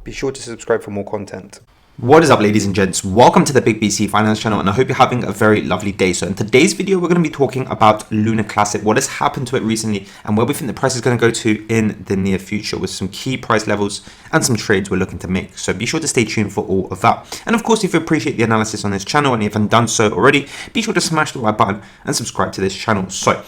Be sure to subscribe for more content. What is up, ladies and gents? Welcome to the BigBC Finance Channel, and I hope you're having a very lovely day. So in today's video, we're going to be talking about Luna Classic, what has happened to it recently, and where we think the price is going to go to in the near future, with some key price levels and some trades we're looking to make. So be sure to stay tuned for all of that. And of course, if you appreciate the analysis on this channel and you haven't done so already, be sure to smash the like button and subscribe to this channel. So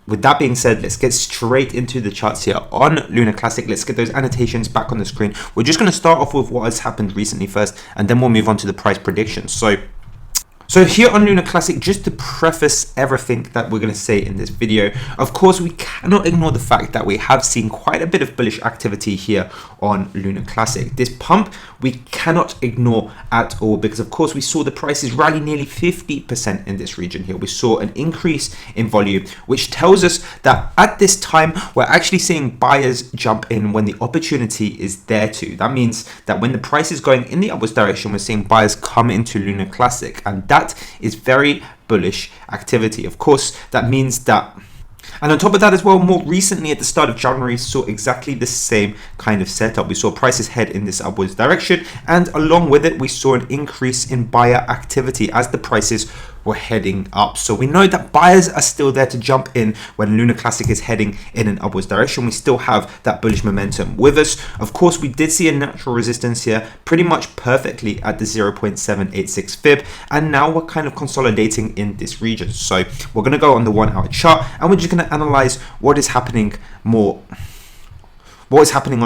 with that being said, let's get straight into the charts here on Luna Classic. Let's get those annotations back on the screen. We're just going to start off with what has happened recently first, and then we'll move on to the price predictions. So here on Luna Classic, just to preface everything that we're going to say in this video, of course, we cannot ignore the fact that we have seen quite a bit of bullish activity here on Luna Classic. This pump, we cannot ignore at all, because of course, we saw the prices rally nearly 50% in this region here. We saw an increase in volume, which tells us that at this time, we're actually seeing buyers jump in when the opportunity is there to. That means that when the price is going in the upwards direction, we're seeing buyers come into Luna Classic, and that is very bullish activity. Of course, that means that, and on top of that as well, more recently at the start of January, saw exactly the same kind of setup. We saw prices head in this upwards direction, and along with it, we saw an increase in buyer activity as the prices were heading up. So we know that buyers are still there to jump in when Luna Classic is heading in an upwards direction. We still have that bullish momentum with us. Of course, we did see a natural resistance here pretty much perfectly at the 0.786 fib, and now we're kind of consolidating in this region. So we're going to go on the 1 hour chart, and we're just going to analyze what is happening on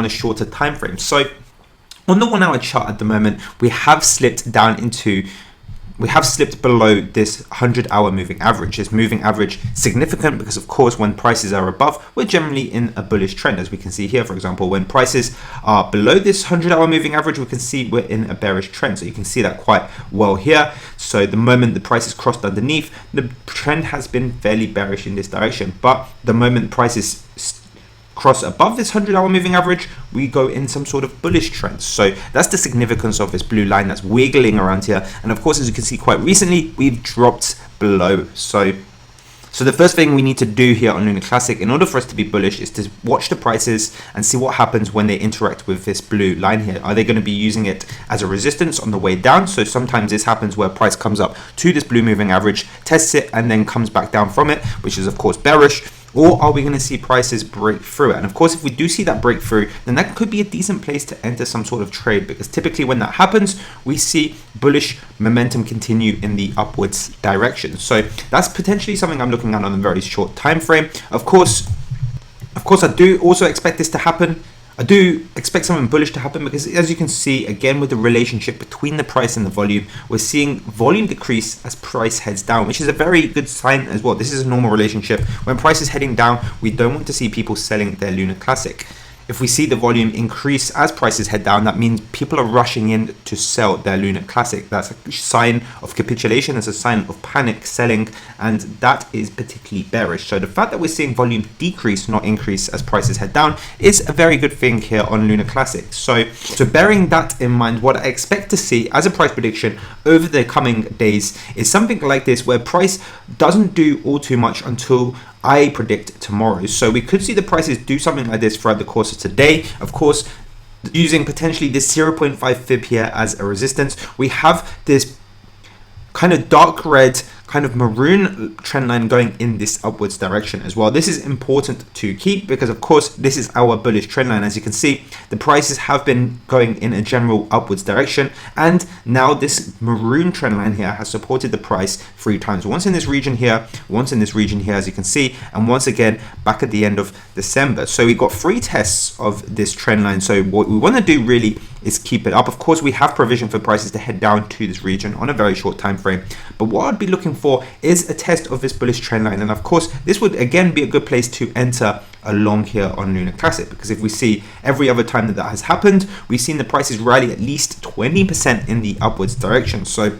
a shorter time frame. So on the 1 hour chart at the moment, we have slipped below this 100-hour moving average. This moving average significant because, of course, when prices are above, we're generally in a bullish trend. As we can see here, for example, when prices are below this 100-hour moving average, we can see we're in a bearish trend. So you can see that quite well here. So the moment the price is crossed underneath, the trend has been fairly bearish in this direction. But the moment prices cross above this 100-hour moving average, we go in some sort of bullish trend. So that's the significance of this blue line that's wiggling around here. And of course, as you can see, quite recently, we've dropped below. So the first thing we need to do here on Luna Classic, in order for us to be bullish, is to watch the prices and see what happens when they interact with this blue line here. Are they going to be using it as a resistance on the way down? So sometimes this happens where price comes up to this blue moving average, tests it, and then comes back down from it, which is of course bearish. Or are we going to see prices break through it? And of course, if we do see that breakthrough, then that could be a decent place to enter some sort of trade, because typically when that happens, we see bullish momentum continue in the upwards direction. So that's potentially something I'm looking at on a very short time frame. Of course, I do also expect this to happen. I do expect something bullish to happen, because as you can see, again, with the relationship between the price and the volume, we're seeing volume decrease as price heads down, which is a very good sign as well. This is a normal relationship. When price is heading down, we don't want to see people selling their Luna Classic. If we see the volume increase as prices head down, that means people are rushing in to sell their Luna Classic. That's a sign of capitulation. It's a sign of panic selling, and that is particularly bearish. So the fact that we're seeing volume decrease, not increase, as prices head down is a very good thing here on Luna Classic. So bearing that in mind, what I expect to see as a price prediction over the coming days is something like this, where price doesn't do all too much until I predict tomorrow. So we could see the prices do something like this throughout the course of today. Of course, using potentially this 0.5 fib here as a resistance. We have this kind of dark red, kind of maroon trend line going in this upwards direction as well. This is important to keep, because of course this is our bullish trend line. As you can see, the prices have been going in a general upwards direction, and now this maroon trend line here has supported the price 3 times. Once in this region here, once in this region here, as you can see, and once again back at the end of December. So we got 3 tests of this trend line. So what we want to do really is keep it up. Of course, we have provision for prices to head down to this region on a very short time frame, but what I'd be looking for is a test of this bullish trend line. And of course, this would again be a good place to enter a long here on Luna Classic, because if we see every other time that has happened, we've seen the prices rally at least 20% in the upwards direction. So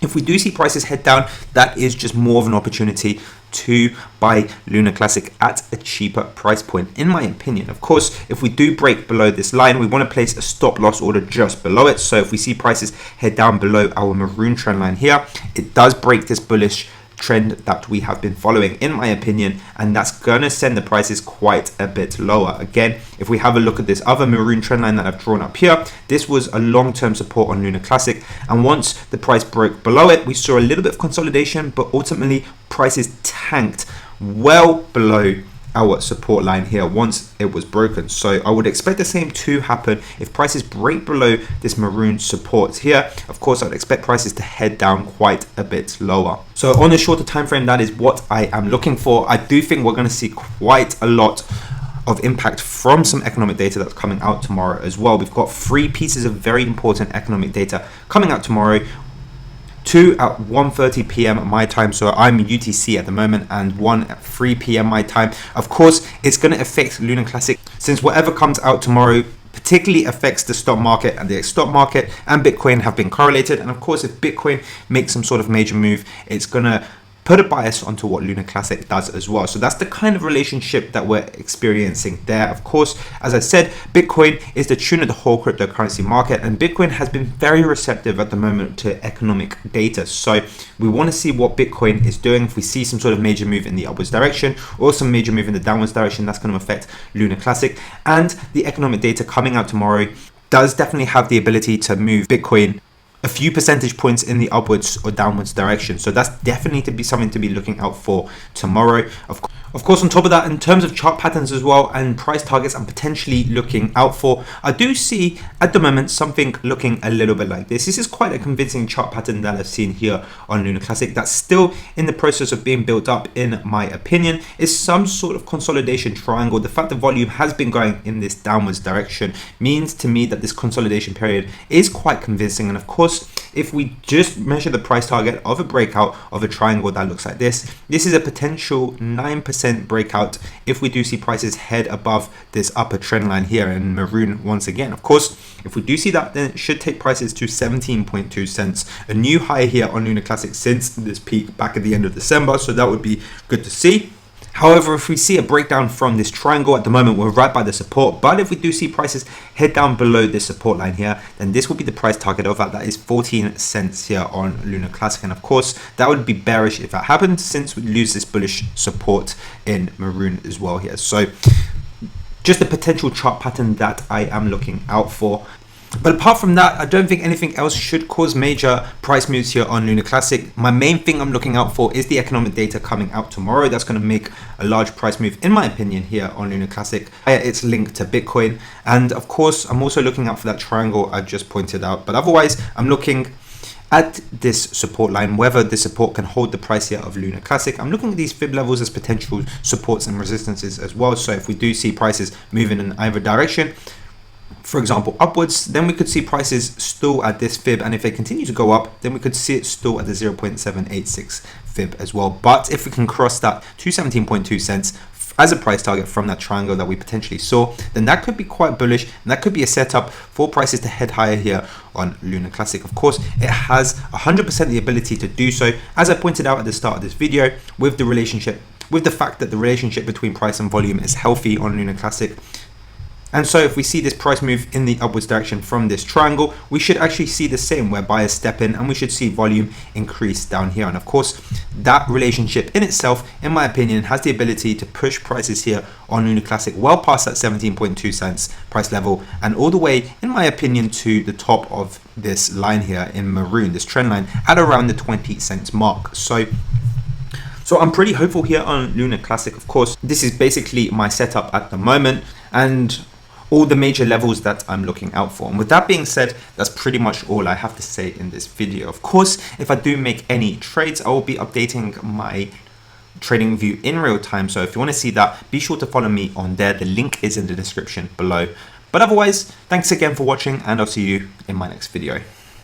if we do see prices head down, that is just more of an opportunity to buy Luna Classic at a cheaper price point, in my opinion. Of course, if we do break below this line, we want to place a stop loss order just below it. So if we see prices head down below our maroon trend line here, it does break this bullish trend that we have been following, in my opinion, and that's gonna send the prices quite a bit lower. Again, if we have a look at this other maroon trend line that I've drawn up here, this was a long-term support on Luna Classic, and once the price broke below it, we saw a little bit of consolidation, but ultimately prices tanked well below our support line here once it was broken. So I would expect the same to happen if prices break below this maroon support here. Of course, I'd expect prices to head down quite a bit lower. So on a shorter time frame, that is what I am looking for. I do think we're going to see quite a lot of impact from some economic data that's coming out tomorrow as well. We've got 3 pieces of very important economic data coming out tomorrow. 2 at 1:30 p.m. my time, so I'm UTC at the moment, and 1 at 3 p.m. my time. Of course, it's going to affect Luna Classic, since whatever comes out tomorrow particularly affects the stock market, and the stock market and Bitcoin have been correlated. And of course, if Bitcoin makes some sort of major move, it's going to put a bias onto what Luna Classic does as well. So that's the kind of relationship that we're experiencing there. Of course, as I said, Bitcoin is the tune of the whole cryptocurrency market, and Bitcoin has been very receptive at the moment to economic data. So we want to see what Bitcoin is doing. If we see some sort of major move in the upwards direction or some major move in the downwards direction, that's going to affect Luna Classic. And the economic data coming out tomorrow does definitely have the ability to move Bitcoin a few percentage points in the upwards or downwards direction. So that's definitely to be something to be looking out for tomorrow. Of course, on top of that, in terms of chart patterns as well and price targets I'm potentially looking out for, I do see at the moment something looking a little bit like this. This is quite a convincing chart pattern that I've seen here on Luna Classic that's still in the process of being built up, in my opinion. Is some sort of consolidation triangle. The fact that volume has been going in this downwards direction means to me that this consolidation period is quite convincing. And of course, if we just measure the price target of a breakout of a triangle that looks like this is a potential 9% breakout if we do see prices head above this upper trend line here in maroon once again. Of course, if we do see that, then it should take prices to 17.2 cents, a new high here on Luna Classic since this peak back at the end of December. So that would be good to see. However, if we see a breakdown from this triangle, at the moment we're right by the support, but if we do see prices head down below this support line here, then this will be the price target of that is 14 cents here on Luna Classic. And of course, that would be bearish if that happened, since we lose this bullish support in maroon as well here. So just a potential chart pattern that I am looking out for. But apart from that, I don't think anything else should cause major price moves here on Luna Classic. My main thing I'm looking out for is the economic data coming out tomorrow. That's going to make a large price move, in my opinion, here on Luna Classic. It's linked to Bitcoin. And of course, I'm also looking out for that triangle I just pointed out. But otherwise, I'm looking at this support line, whether the support can hold the price here of Luna Classic. I'm looking at these fib levels as potential supports and resistances as well. So if we do see prices moving in either direction, for example upwards, then we could see prices still at this fib, and if they continue to go up, then we could see it still at the 0.786 fib as well. But if we can cross that to 17.2 cents as a price target from that triangle that we potentially saw, then that could be quite bullish, and that could be a setup for prices to head higher here on Luna Classic. Of course, it has 100% the ability to do so, as I pointed out at the start of this video, with the fact that the relationship between price and volume is healthy on Luna Classic. And so if we see this price move in the upwards direction from this triangle, we should actually see the same, where buyers step in and we should see volume increase down here. And of course, that relationship in itself, in my opinion, has the ability to push prices here on Luna Classic well past that 17.2 cents price level, and all the way, in my opinion, to the top of this line here in maroon, this trend line, at around the 20 cents mark. So I'm pretty hopeful here on Luna Classic. Of course, this is basically my setup at the moment, and all the major levels that I'm looking out for. And with that being said, that's pretty much all I have to say in this video. Of course, if I do make any trades, I will be updating my trading view in real time. So if you want to see that, be sure to follow me on there. The link is in the description below. But otherwise, thanks again for watching, and I'll see you in my next video.